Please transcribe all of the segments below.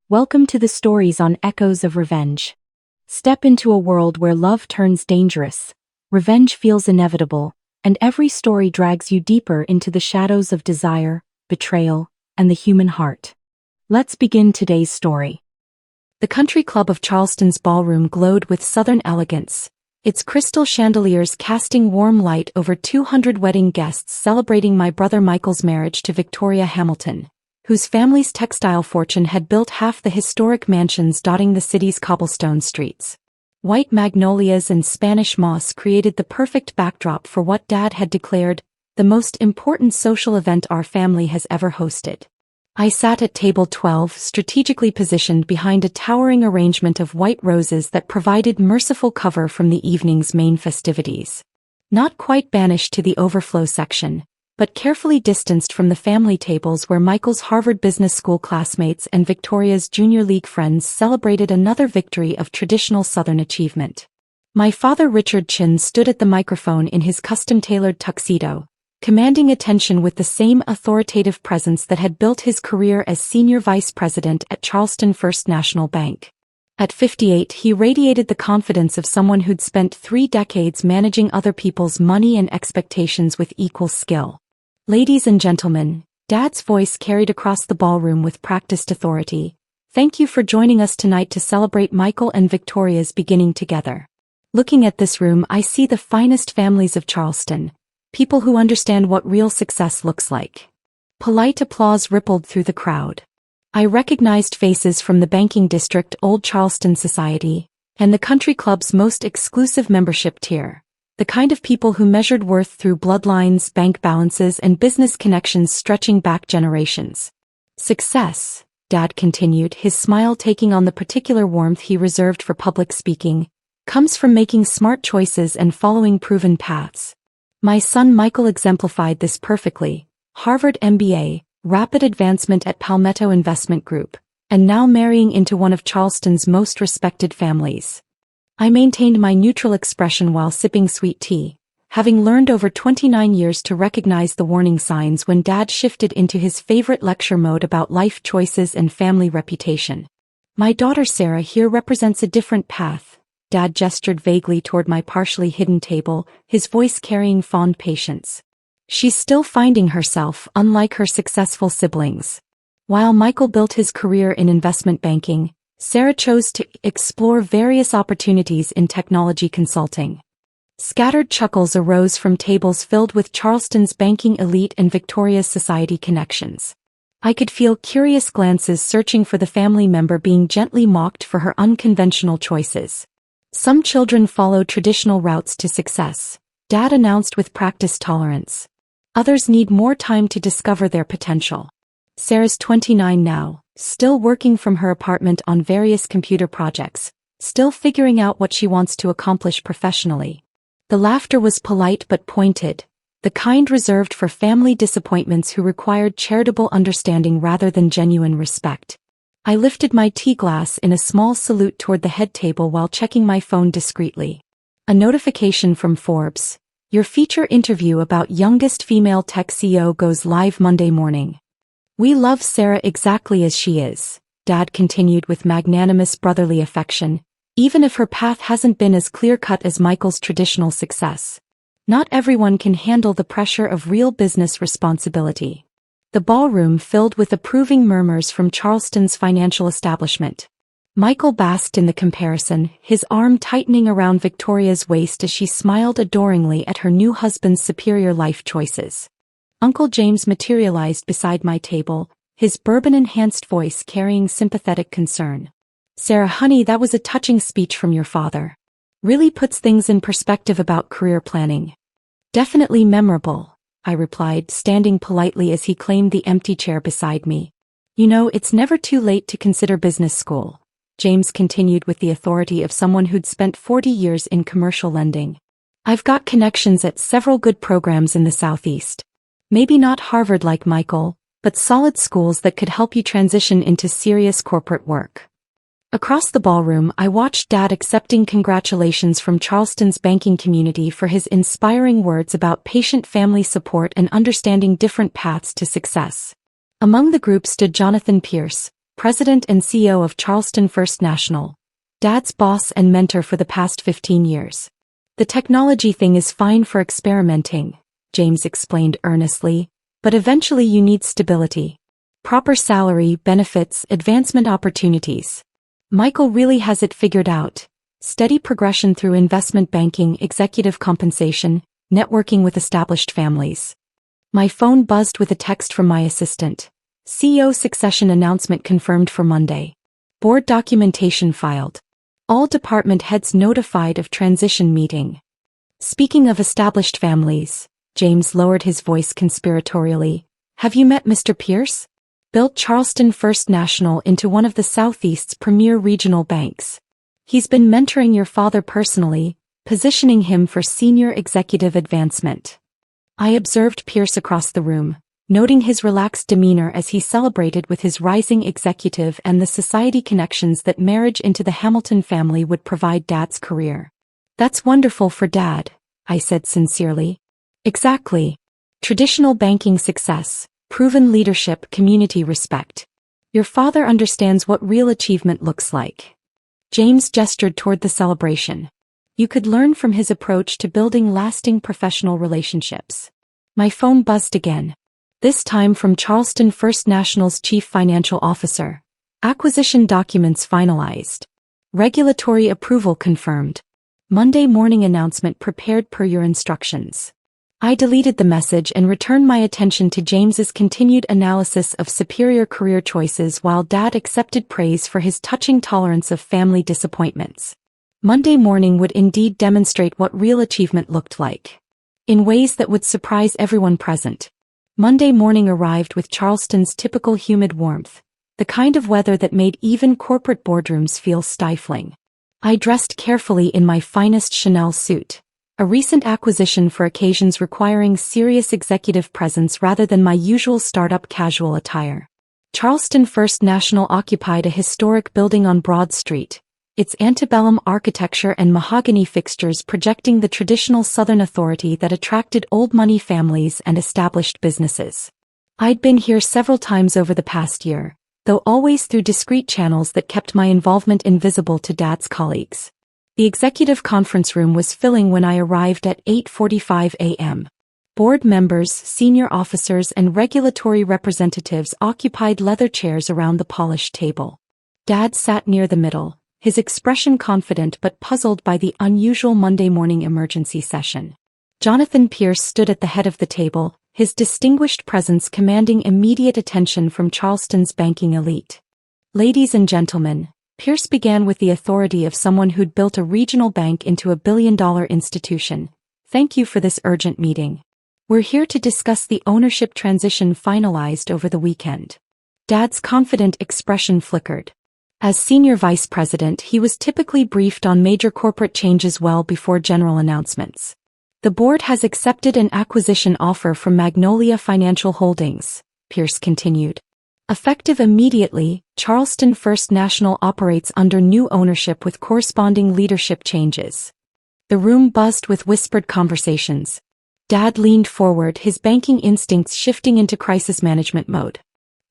Welcome to the stories on Echoes of Revenge. Step into a world where love turns dangerous, revenge feels inevitable, and every story drags you deeper into the shadows of desire, betrayal, and the human heart. Let's begin today's story. The Country Club of Charleston's ballroom glowed with southern elegance, its crystal chandeliers casting warm light over 200 wedding guests celebrating my brother Michael's marriage to Victoria Hamilton, whose family's textile fortune had built half the historic mansions dotting the city's cobblestone streets. White magnolias and Spanish moss created the perfect backdrop for what Dad had declared the most important social event our family has ever hosted. I sat at table 12, strategically positioned behind a towering arrangement of white roses that provided merciful cover from the evening's main festivities. Not quite banished to the overflow section, but carefully distanced from the family tables where Michael's Harvard Business School classmates and Victoria's Junior League friends celebrated another victory of traditional Southern achievement. My father Richard Chin stood at the microphone in his custom-tailored tuxedo, commanding attention with the same authoritative presence that had built his career as senior vice president at Charleston First National Bank. At 58, he radiated the confidence of someone who'd spent 3 decades managing other people's money and expectations with equal skill. Ladies and gentlemen, Dad's voice carried across the ballroom with practiced authority. Thank you for joining us tonight to celebrate Michael and Victoria's beginning together. Looking at this room, I see the finest families of Charleston, people who understand what real success looks like. Polite applause rippled through the crowd. I recognized faces from the banking district Old Charleston Society, and the country club's most exclusive membership tier. The kind of people who measured worth through bloodlines, bank balances, and business connections stretching back generations. Success, Dad continued, his smile taking on the particular warmth he reserved for public speaking, comes from making smart choices and following proven paths. My son Michael exemplified this perfectly. Harvard MBA, rapid advancement at Palmetto Investment Group, and now marrying into one of Charleston's most respected families. I maintained my neutral expression while sipping sweet tea, having learned over 29 years to recognize the warning signs when Dad shifted into his favorite lecture mode about life choices and family reputation. My daughter Sarah here represents a different path. Dad gestured vaguely toward my partially hidden table, his voice carrying fond patience. She's still finding herself, unlike her successful siblings. While Michael built his career in investment banking, Sarah chose to explore various opportunities in technology consulting. Scattered chuckles arose from tables filled with Charleston's banking elite and Victoria's society connections. I could feel curious glances searching for the family member being gently mocked for her unconventional choices. Some children follow traditional routes to success, Dad announced with practiced tolerance. Others need more time to discover their potential. Sarah's 29 now, still working from her apartment on various computer projects, still figuring out what she wants to accomplish professionally. The laughter was polite but pointed, the kind reserved for family disappointments who required charitable understanding rather than genuine respect. I lifted my tea glass in a small salute toward the head table while checking my phone discreetly. A notification from Forbes. Your feature interview about youngest female tech CEO goes live Monday morning. We love Sarah exactly as she is, Dad continued with magnanimous brotherly affection, even if her path hasn't been as clear-cut as Michael's traditional success. Not everyone can handle the pressure of real business responsibility. The ballroom filled with approving murmurs from Charleston's financial establishment. Michael basked in the comparison, his arm tightening around Victoria's waist as she smiled adoringly at her new husband's superior life choices. Uncle James materialized beside my table, his bourbon-enhanced voice carrying sympathetic concern. Sarah, honey, that was a touching speech from your father. Really puts things in perspective about career planning. Definitely memorable, I replied, standing politely as he claimed the empty chair beside me. You know, it's never too late to consider business school, James continued with the authority of someone who'd spent 40 years in commercial lending. I've got connections at several good programs in the Southeast. Maybe not Harvard like Michael, but solid schools that could help you transition into serious corporate work. Across the ballroom, I watched Dad accepting congratulations from Charleston's banking community for his inspiring words about patient family support and understanding different paths to success. Among the group stood Jonathan Pierce, President and CEO of Charleston First National. Dad's boss and mentor for the past 15 years. The technology thing is fine for experimenting, James explained earnestly, but eventually you need stability. Proper salary, benefits, advancement opportunities. Michael really has it figured out. Steady progression through investment banking, executive compensation, networking with established families. My phone buzzed with a text from my assistant. CEO succession announcement confirmed for Monday. Board documentation filed. All department heads notified of transition meeting. Speaking of established families, James lowered his voice conspiratorially. Have you met Mr. Pierce? Built Charleston First National into one of the Southeast's premier regional banks. He's been mentoring your father personally, positioning him for senior executive advancement. I observed Pierce across the room, noting his relaxed demeanor as he celebrated with his rising executive and the society connections that marriage into the Hamilton family would provide Dad's career. That's wonderful for Dad, I said sincerely. Exactly. Traditional banking success, proven leadership, community respect. Your father understands what real achievement looks like. James gestured toward the celebration. You could learn from his approach to building lasting professional relationships. My phone buzzed again. This time from Charleston First National's Chief Financial Officer. Acquisition documents finalized. Regulatory approval confirmed. Monday morning announcement prepared per your instructions. I deleted the message and returned my attention to James's continued analysis of superior career choices while Dad accepted praise for his touching tolerance of family disappointments. Monday morning would indeed demonstrate what real achievement looked like. In ways that would surprise everyone present. Monday morning arrived with Charleston's typical humid warmth, the kind of weather that made even corporate boardrooms feel stifling. I dressed carefully in my finest Chanel suit. A recent acquisition for occasions requiring serious executive presence rather than my usual startup casual attire. Charleston First National occupied a historic building on Broad Street, its antebellum architecture and mahogany fixtures projecting the traditional Southern authority that attracted old money families and established businesses. I'd been here several times over the past year, though always through discreet channels that kept my involvement invisible to Dad's colleagues. The executive conference room was filling when I arrived at 8:45 a.m. Board members, senior officers and regulatory representatives occupied leather chairs around the polished table. Dad sat near the middle, his expression confident but puzzled by the unusual Monday morning emergency session. Jonathan Pierce stood at the head of the table, his distinguished presence commanding immediate attention from Charleston's banking elite. Ladies and gentlemen, Pierce began with the authority of someone who'd built a regional bank into a billion-dollar institution. Thank you for this urgent meeting. We're here to discuss the ownership transition finalized over the weekend. Dad's confident expression flickered. As senior vice president, he was typically briefed on major corporate changes well before general announcements. The board has accepted an acquisition offer from Magnolia Financial Holdings, Pierce continued. Effective immediately, Charleston First National operates under new ownership with corresponding leadership changes. The room buzzed with whispered conversations. Dad leaned forward, his banking instincts shifting into crisis management mode.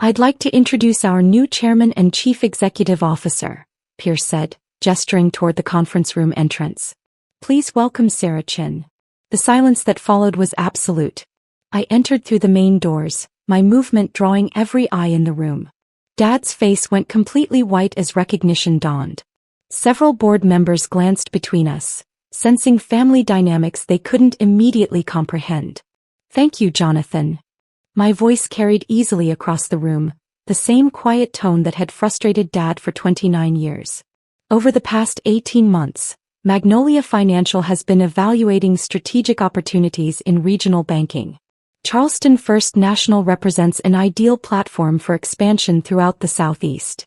I'd like to introduce our new chairman and chief executive officer, Pierce said, gesturing toward the conference room entrance. Please welcome Sarah Chin. The silence that followed was absolute. I entered through the main doors, my movement drawing every eye in the room. Dad's face went completely white as recognition dawned. Several board members glanced between us, sensing family dynamics they couldn't immediately comprehend. Thank you, Jonathan. My voice carried easily across the room, the same quiet tone that had frustrated Dad for 29 years. Over the past 18 months, Magnolia Financial has been evaluating strategic opportunities in regional banking. Charleston First National represents an ideal platform for expansion throughout the Southeast.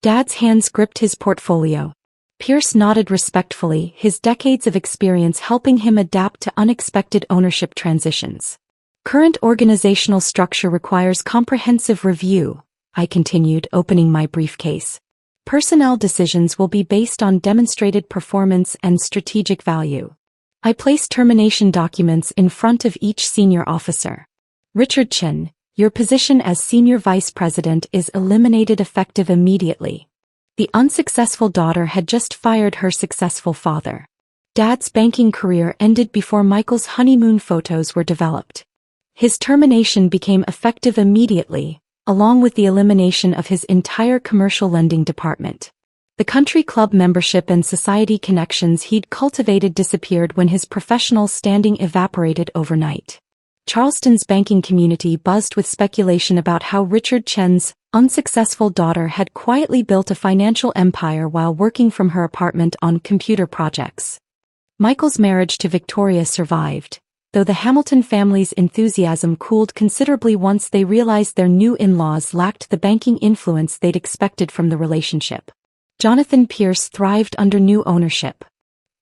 Dad's hands gripped his portfolio. Pierce nodded respectfully, his decades of experience helping him adapt to unexpected ownership transitions. Current organizational structure requires comprehensive review, I continued, opening my briefcase. Personnel decisions will be based on demonstrated performance and strategic value. I placed termination documents in front of each senior officer. Richard Chin, Your position as senior vice president is eliminated effective immediately. The unsuccessful daughter had just fired her successful father. Dad's banking career ended before Michael's honeymoon photos were developed. His termination became effective immediately, along with the elimination of his entire commercial lending department. The country club membership and society connections he'd cultivated disappeared when his professional standing evaporated overnight. Charleston's banking community buzzed with speculation about how Richard Chen's unsuccessful daughter had quietly built a financial empire while working from her apartment on computer projects. Michael's marriage to Victoria survived, though the Hamilton family's enthusiasm cooled considerably once they realized their new in-laws lacked the banking influence they'd expected from the relationship. Jonathan Pierce thrived under new ownership.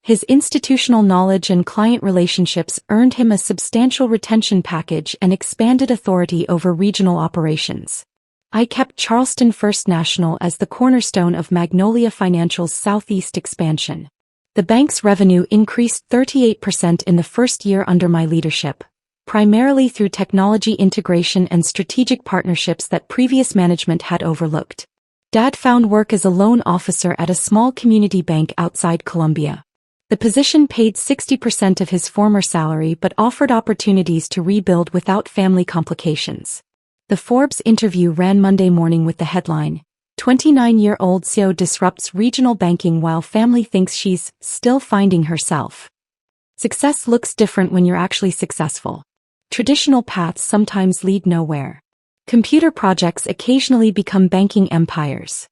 His institutional knowledge and client relationships earned him a substantial retention package and expanded authority over regional operations. I kept Charleston First National as the cornerstone of Magnolia Financial's southeast expansion. The bank's revenue increased 38% in the first year under my leadership, primarily through technology integration and strategic partnerships that previous management had overlooked. Dad found work as a loan officer at a small community bank outside Columbia. The position paid 60% of his former salary but offered opportunities to rebuild without family complications. The Forbes interview ran Monday morning with the headline, 29-year-old CEO disrupts regional banking while family thinks she's still finding herself. Success looks different when you're actually successful. Traditional paths sometimes lead nowhere. Computer projects occasionally become banking empires.